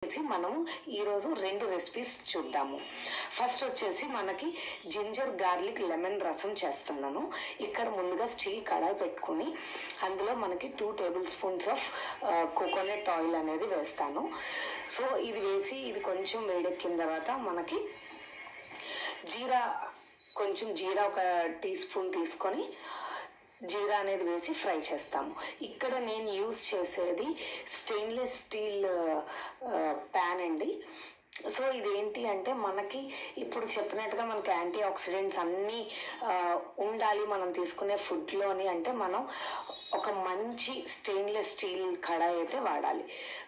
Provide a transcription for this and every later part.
మనం ఈరోజు 2 రెసిపీస్ చూద్దాము. ఫస్ట్ వచ్చేసి మనకి జింజర్ గార్లిక్ లెమన్ రసం చేస్తున్నాను. ఇక్కడ ముందుగా స్టీల్ కడాయి పెట్టుకుని అందులో మనకి 2 table spoons of coconut oil అనేది వేస్తాను. సో ఇది వేసి ఇది కొంచెం వేడెక్కిన తర్వాత మనకి జీరా ఒక టీ స్పూన్ తీసుకొని జీరా అనేది వేసి ఫ్రై చేస్తాము. ఇక్కడ నేను యూజ్ చేసేది స్టెయిన్లెస్ స్టీల్ ప్యాన్ అండి. సో ఇదేంటి అంటే మనకి ఇప్పుడు చెప్పినట్టుగా మనకి యాంటీ ఆక్సిడెంట్స్ అన్నీ ఉండాలి మనం తీసుకునే ఫుడ్లోని అంటే మనం ఒక మంచి స్టెయిన్లెస్ స్టీల్ కడాయి అయితే వాడాలి.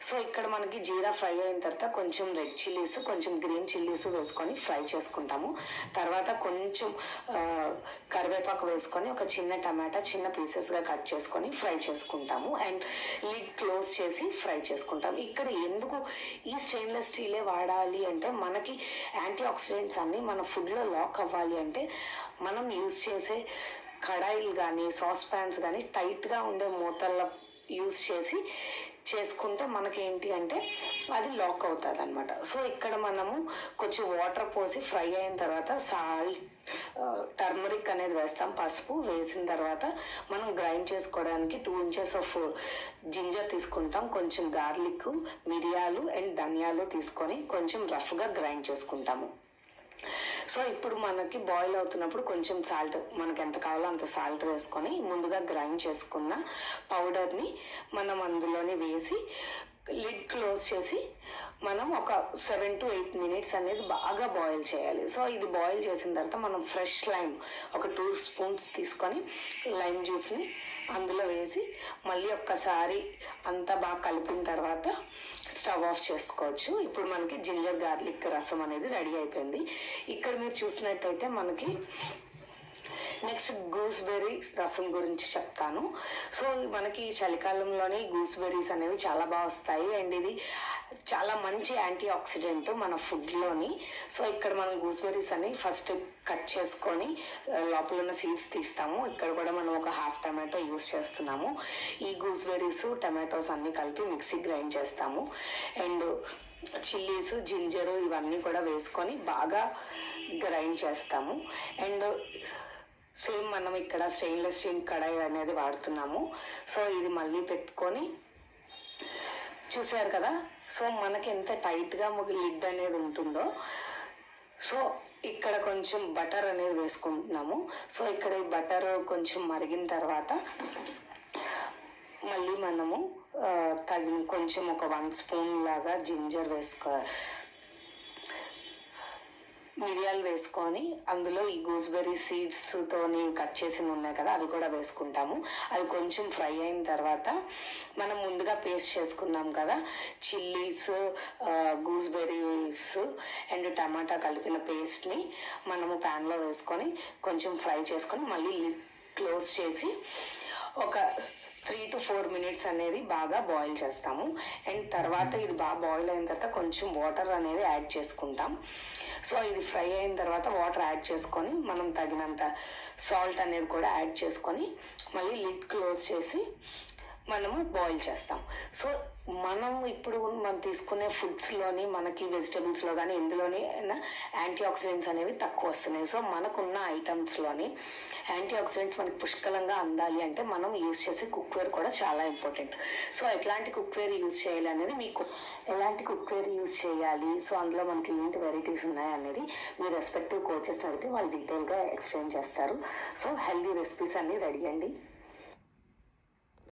సో ఇక్కడ మనకి జీరా ఫ్రై అయిన తర్వాత కొంచెం రెడ్ చిల్లీస్ కొంచెం గ్రీన్ చిల్లీస్ వేసుకొని ఫ్రై చేసుకుంటాము. తర్వాత కొంచెం కరివేపాకు వేసుకొని ఒక చిన్న టమాటా చిన్న పీసెస్గా కట్ చేసుకొని ఫ్రై చేసుకుంటాము. అండ్ లిడ్ క్లోజ్ చేసి ఫ్రై చేసుకుంటాము. ఇక్కడ ఎందుకు ఈ స్టెయిన్లెస్ స్టీలే వాడాలి అంటే మనకి యాంటీ ఆక్సిడెంట్స్ అన్నీ మన ఫుడ్లో లాక్ అవ్వాలి అంటే మనం యూజ్ చేసే కడాయిలు కానీ సాస్ ప్యాన్స్ కానీ టైట్గా ఉండే మూతల్లో యూజ్ చేసుకుంటే మనకేంటి అంటే అది లాక్ అవుతుంది అనమాట. సో ఇక్కడ మనము కొంచెం వాటర్ పోసి ఫ్రై అయిన తర్వాత సాల్ట్ టర్మరిక్ అనేది వేస్తాం. పసుపు వేసిన తర్వాత మనం గ్రైండ్ చేసుకోవడానికి 2 ఇంచెస్ ఆఫ్ జింజర్ తీసుకుంటాం. కొంచెం గార్లిక్ మిరియాలు అండ్ ధనియాలు తీసుకొని కొంచెం రఫ్గా గ్రైండ్ చేసుకుంటాము. సో ఇప్పుడు మనకి బాయిల్ అవుతున్నప్పుడు కొంచెం సాల్ట్ మనకి ఎంత కావాలో అంత సాల్ట్ వేసుకొని ముందుగా గ్రైండ్ చేసుకున్న పౌడర్ని మనం అందులోని వేసి లిడ్ క్లోజ్ చేసి మనం ఒక 7 to 8 మినిట్స్ అనేది బాగా బాయిల్ చేయాలి. సో ఇది బాయిల్ చేసిన తర్వాత మనం ఫ్రెష్ లైమ్ ఒక 2 స్పూన్స్ తీసుకొని లైమ్ జ్యూస్ని అందులో వేసి మళ్ళీ ఒక్కసారి అంతా బాగా కలిపిన తర్వాత స్టవ్ ఆఫ్ చేసుకోవచ్చు. ఇప్పుడు మనకి జింజర్ గార్లిక్ రసం అనేది రెడీ అయిపోయింది. ఇక్కడ మీరు చూసినట్టయితే మనకి నెక్స్ట్ గూస్బెర్రీ రసం గురించి చెప్తాను. సో మనకి చలికాలంలోనే గూస్బెర్రీస్ అనేవి చాలా బాగా వస్తాయి అండ్ ఇది చాలా మంచి యాంటీ ఆక్సిడెంట్ మన ఫుడ్లోని. సో ఇక్కడ మనం గూస్బెర్రీస్ అని ఫస్ట్ కట్ చేసుకొని లోపల ఉన్న సీడ్స్ తీస్తాము. ఇక్కడ కూడా మనం ఒక హాఫ్ టమాటో యూస్ చేస్తున్నాము. ఈ గూస్బెర్రీస్ టమాటోస్ అన్నీ కలిపి మిక్సీ గ్రైండ్ చేస్తాము. అండ్ చిల్లీస్ జింజరు ఇవన్నీ కూడా వేసుకొని బాగా గ్రైండ్ చేస్తాము. అండ్ సేమ్ మనం ఇక్కడ స్టెయిన్లెస్ స్టీల్ కడాయి అనేది వాడుతున్నాము. సో ఇది మళ్ళీ పెట్టుకొని చూసారు కదా. సో మనకి ఎంత టైట్గా లిడ్ అనేది ఉంటుందో. సో ఇక్కడ కొంచెం బటర్ అనేది వేసుకుంటున్నాము. సో ఇక్కడ ఈ బటర్ కొంచెం మరిగిన తర్వాత మళ్ళీ మనము కొంచెం ఒక 1 స్పూన్ లాగా జింజర్ మిరియాలు వేసుకొని అందులో ఈ గూస్బెర్రీ సీడ్స్తోని కట్ చేసి ఉన్నాయి కదా అవి కూడా వేసుకుంటాము. అవి కొంచెం ఫ్రై అయిన తర్వాత మనం ముందుగా పేస్ట్ చేసుకున్నాం కదా చిల్లీస్ గూస్బెర్రీస్ అండ్ టమాటా కలిపిన పేస్ట్ని మనము ప్యాన్లో వేసుకొని కొంచెం ఫ్రై చేసుకొని మళ్ళీ లిడ్ క్లోజ్ చేసి ఒక 3 to 4 మినిట్స్ అనేది బాగా బాయిల్ చేస్తాము. అండ్ తర్వాత ఇది బాగా బాయిల్ అయిన తర్వాత కొంచెం వాటర్ అనేది యాడ్ చేసుకుంటాం. సో ఇది ఫ్రై అయిన తర్వాత వాటర్ యాడ్ చేసుకొని మనం తగినంత సాల్ట్ అనేది కూడా యాడ్ చేసుకొని మళ్ళీ లిడ్ క్లోజ్ చేసి మనము బాయిల్ చేస్తాం. సో మనం ఇప్పుడు మనం తీసుకునే ఫుడ్స్లోని మనకి వెజిటబుల్స్లో కానీ ఎందులోని యాంటీ ఆక్సిడెంట్స్ అనేవి తక్కువ వస్తున్నాయి. సో మనకున్న ఐటమ్స్లోని యాంటీ ఆక్సిడెంట్స్ మనకి పుష్కలంగా అందాలి అంటే మనం యూజ్ చేసే కుక్వేర్ కూడా చాలా ఇంపార్టెంట్. సో ఎట్లాంటి కుక్వేర్ యూజ్ చేయాలి అనేది మీకు ఎలాంటి కుక్వేర్ యూజ్ చేయాలి సో అందులో మనకి ఏంటి వెరైటీస్ ఉన్నాయి అనేది మీ రెస్పెక్టివ్ కోచెస్ అడిగితే వాళ్ళు డీటెయిల్గా ఎక్స్ప్లెయిన్ చేస్తారు. సో హెల్దీ రెసిపీస్ అన్నీ రెడీ అండి.